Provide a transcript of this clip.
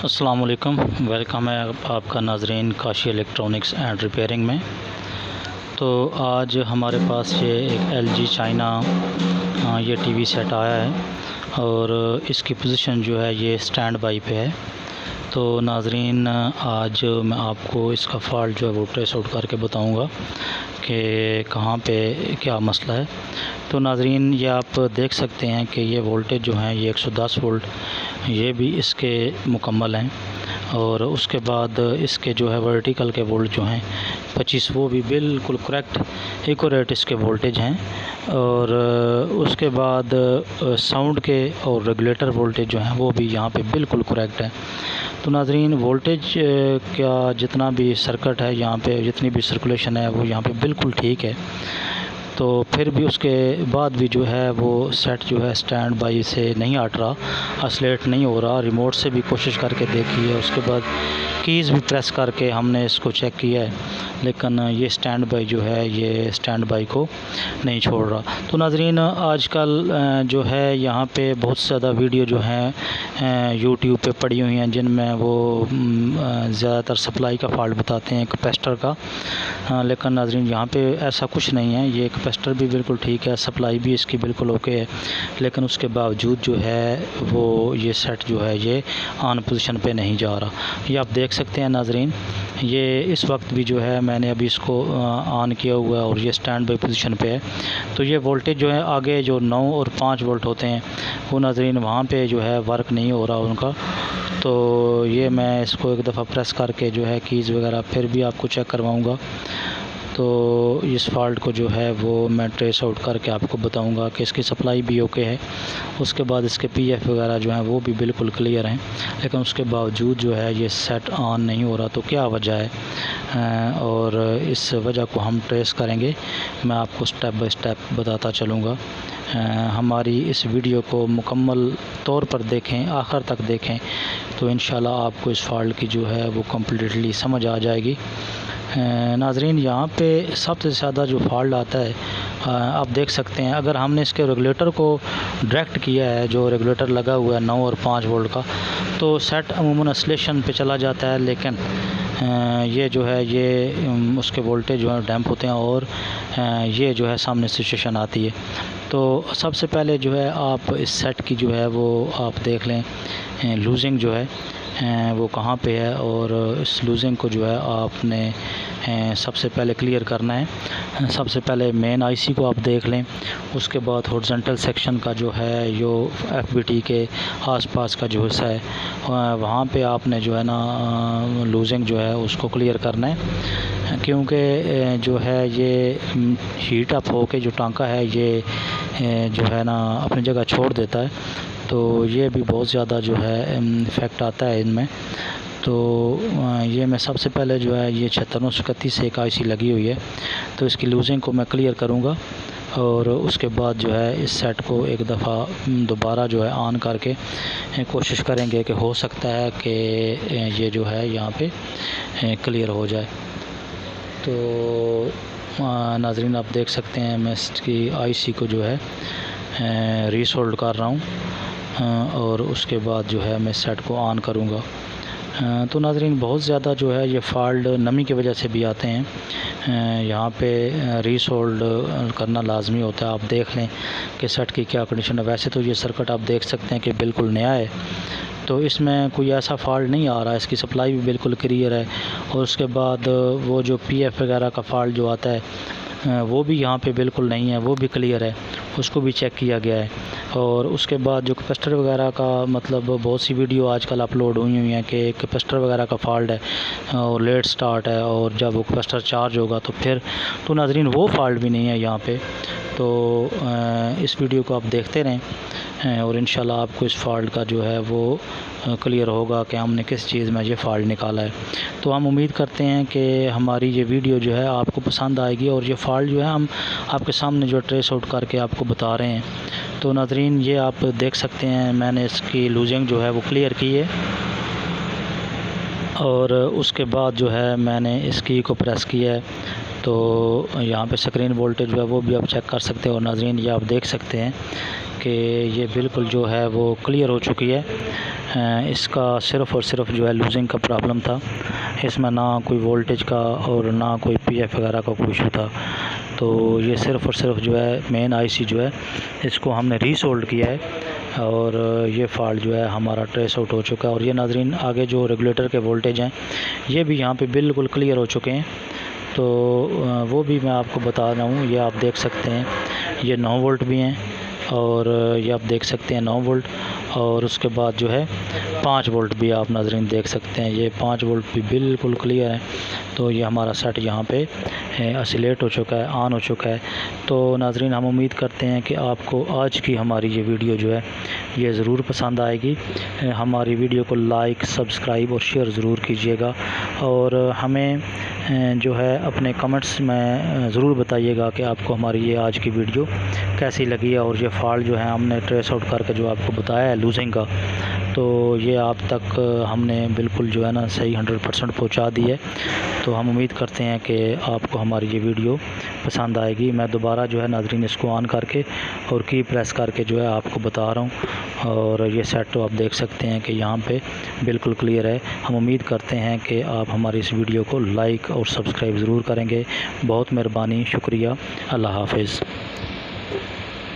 अस्सलाम वालेकुम। वेलकम है आपका नाजरीन काशी इलेक्ट्रॉनिक्स एंड रिपेयरिंग में। तो आज हमारे पास ये एक LG चाइना ये टीवी सेट आया है और इसकी पोजीशन जो है ये स्टैंड बाई पे है। तो नाजरीन आज मैं आपको इसका फ़ॉल्ट जो है वो ट्रेस आउट करके बताऊंगा कि कहाँ पे क्या मसला है। तो नाजरीन ये आप देख सकते हैं कि ये वोल्टेज जो है ये 110 वोल्ट ये भी इसके मुकम्मल हैं और उसके बाद इसके जो है वर्टिकल के वोल्ट जो हैं 25 वो भी बिल्कुल करेक्ट एक्यूरेट इसके वोल्टेज हैं। और उसके बाद साउंड के और रेगुलेटर वोल्टेज जो हैं वो भी यहाँ पे बिल्कुल करेक्ट है। तो नाजरीन वोल्टेज का जितना भी सर्किट है यहाँ पे जितनी भी सर्कुलेशन है वो यहाँ पे बिल्कुल ठीक है। तो फिर भी उसके बाद भी जो है वो सेट जो है स्टैंड बाई से नहीं हट रहा, असलेट नहीं हो रहा। रिमोट से भी कोशिश करके देखी है, उसके बाद कीज़ भी प्रेस करके हमने इसको चेक किया है, लेकिन ये स्टैंड बाई जो है ये स्टैंड बाई को नहीं छोड़ रहा। तो नाजरीन आजकल जो है यहाँ पे बहुत ज़्यादा वीडियो जो हैं यूट्यूब पे पड़ी हुई हैं जिनमें वो ज़्यादातर सप्लाई का फॉल्ट बताते हैं कैपेसिटर का। लेकिन नाजरीन यहाँ पे ऐसा कुछ नहीं है, ये कैपेसिटर भी बिल्कुल ठीक है, सप्लाई भी इसकी बिल्कुल ओके है, लेकिन उसके बावजूद जो है वो ये सेट जो है ये ऑन पोजीशन पे नहीं जा रहा। ये आप देख सकते हैं नाजरीन, ये इस वक्त भी जो है मैंने अभी इसको ऑन किया हुआ है और ये स्टैंड बाई पोजीशन पे है। तो ये वोल्टेज जो है आगे जो 9 और 5 वोल्ट होते हैं वो नाजरीन वहाँ पे जो है वर्क नहीं हो रहा उनका। तो ये मैं इसको एक दफ़ा प्रेस करके जो है कीज़ वगैरह फिर भी आपको चेक करवाऊँगा। तो इस फॉल्ट को जो है वो मैं ट्रेस आउट करके आपको बताऊंगा कि इसकी सप्लाई भी ओके है, उसके बाद इसके PF वगैरह जो हैं वो भी बिल्कुल क्लियर हैं, लेकिन उसके बावजूद जो है ये सेट ऑन नहीं हो रहा। तो क्या वजह है और इस वजह को हम ट्रेस करेंगे, मैं आपको स्टेप बाय स्टेप बताता चलूँगा। हमारी इस वीडियो को मुकम्मल तौर पर देखें, आखिर तक देखें, तो इंशाल्लाह आपको इस फॉल्ट की जो है वो कम्प्लीटली समझ आ जाएगी। नाजरीन यहाँ पे सबसे ज़्यादा जो फॉल्ट आता है आप देख सकते हैं, अगर हमने इसके रेगुलेटर को डायरेक्ट किया है, जो रेगुलेटर लगा हुआ है 9 और 5 वोल्ट का, तो सेट अमूमन ऑसिलेशन पे चला जाता है, लेकिन ये जो है ये उसके वोल्टेज जो है डैम्प होते हैं और ये जो है सामने सिचुएशन आती है। तो सबसे पहले जो है आप इस सेट की जो है वो आप देख लें लूजिंग जो है वो कहाँ पे है, और इस लूजिंग को जो है आपने सबसे पहले क्लियर करना है। सबसे पहले मेन IC को आप देख लें, उसके बाद हॉरिजॉन्टल सेक्शन का जो है जो FBT के आसपास का जो हिस्सा है वहाँ पे आपने जो है ना लूजिंग जो है उसको क्लियर करना है, क्योंकि जो है ये हीट अप हो के जो टांका है ये जो है ना अपनी जगह छोड़ देता है। तो ये भी बहुत ज़्यादा जो है इफ़ेक्ट आता है इनमें। तो ये मैं सबसे पहले जो है ये 9631 से एक IC लगी हुई है, तो इसकी लूजिंग को मैं क्लियर करूँगा और उसके बाद जो है इस सेट को एक दफ़ा दोबारा जो है ऑन करके कोशिश करेंगे कि हो सकता है कि ये जो है यहाँ पे क्लियर हो जाए। तो नाजरीन आप देख सकते हैं मैं इसकी IC को जो है रीसोल्ड कर रहा हूँ और उसके बाद जो है मैं सेट को ऑन करूँगा। तो नाजरीन बहुत ज़्यादा जो है ये फॉल्ट नमी की वजह से भी आते हैं, यहाँ पे रीसोल्ड करना लाजमी होता है। आप देख लें कि सेट की क्या कंडीशन है। वैसे तो ये सर्किट आप देख सकते हैं कि बिल्कुल नया है, तो इसमें कोई ऐसा फॉल्ट नहीं आ रहा है, इसकी सप्लाई भी बिल्कुल क्लियर है। और उसके बाद वो जो PF वगैरह का फॉल्ट जो आता है वो भी यहाँ पे बिल्कुल नहीं है, वो भी क्लियर है, उसको भी चेक किया गया है। और उसके बाद जो कैपेसिटर वगैरह का मतलब बहुत सी वीडियो आजकल अपलोड हुई हैं कि कैपेसिटर वगैरह का फॉल्ट है और लेट स्टार्ट है और जब वो कैपेसिटर चार्ज होगा तो फिर, तो नाजरीन वो फॉल्ट भी नहीं है यहाँ पे। तो इस वीडियो को आप देखते रहें और इंशाल्लाह आपको इस फॉल्ट का जो है वो क्लियर होगा कि हमने किस चीज़ में ये फॉल्ट निकाला है। तो हम उम्मीद करते हैं कि हमारी ये वीडियो जो है आपको पसंद आएगी और ये फॉल्ट जो है हम आपके सामने जो ट्रेस आउट करके आपको बता रहे हैं। तो नाजरीन ये आप देख सकते हैं मैंने इसकी लूजिंग जो है वो क्लियर की है और उसके बाद जो है मैंने इस की को प्रेस किया है, तो यहाँ पे स्क्रीन वोल्टेज जो है वो भी आप चेक कर सकते हो। नाजरीन ये आप देख सकते हैं कि ये बिल्कुल जो है वो क्लियर हो चुकी है। इसका सिर्फ़ और सिर्फ जो है लूजिंग का प्रॉब्लम था। इसमें ना कोई वोल्टेज का और ना कोई पीएफ वगैरह का कोई इशू था। तो ये सिर्फ़ और सिर्फ जो है मेन आईसी जो है इसको हमने रीसोल्ड किया है और ये फ़ॉल्ट जो है हमारा ट्रेस आउट हो चुका है। और ये नाज़रीन आगे जो रेगुलेटर के वोल्टेज हैं ये भी यहाँ पे बिल्कुल क्लियर हो चुके हैं। तो वो भी मैं आपको बता रहा हूँ। ये आप देख सकते हैं ये 9 वोल्ट भी हैं और ये आप देख सकते हैं 9 वोल्ट और उसके बाद जो है 5 वोल्ट भी आप नाज़रीन देख सकते हैं। ये 5 वोल्ट भी बिल्कुल क्लियर है। तो ये हमारा सेट यहाँ पे ऑसिलेट हो चुका है, ऑन हो चुका है। तो नाज़रीन हम उम्मीद करते हैं कि आपको आज की हमारी ये वीडियो जो है ये ज़रूर पसंद आएगी। हमारी वीडियो को लाइक, सब्सक्राइब और शेयर ज़रूर कीजिएगा और हमें जो है अपने कमेंट्स में ज़रूर बताइएगा कि आपको हमारी ये आज की वीडियो कैसी लगी है। और ये फ़ॉल्ट जो है हमने ट्रेस आउट करके जो आपको बताया है लूजिंग का, तो ये आप तक हमने बिल्कुल जो है ना सही 100% पहुंचा दी है। तो हम उम्मीद करते हैं कि आपको हमारी ये वीडियो पसंद आएगी। मैं दोबारा जो है नाज़रीन इसको ऑन करके और की प्रेस करके जो है आपको बता रहा हूँ। और ये सेट तो आप देख सकते हैं कि यहाँ पे बिल्कुल क्लियर है। हम उम्मीद करते हैं कि आप हमारी इस वीडियो को लाइक और सब्सक्राइब ज़रूर करेंगे। बहुत मेहरबानी, शुक्रिया, अल्लाह हाफ़िज़।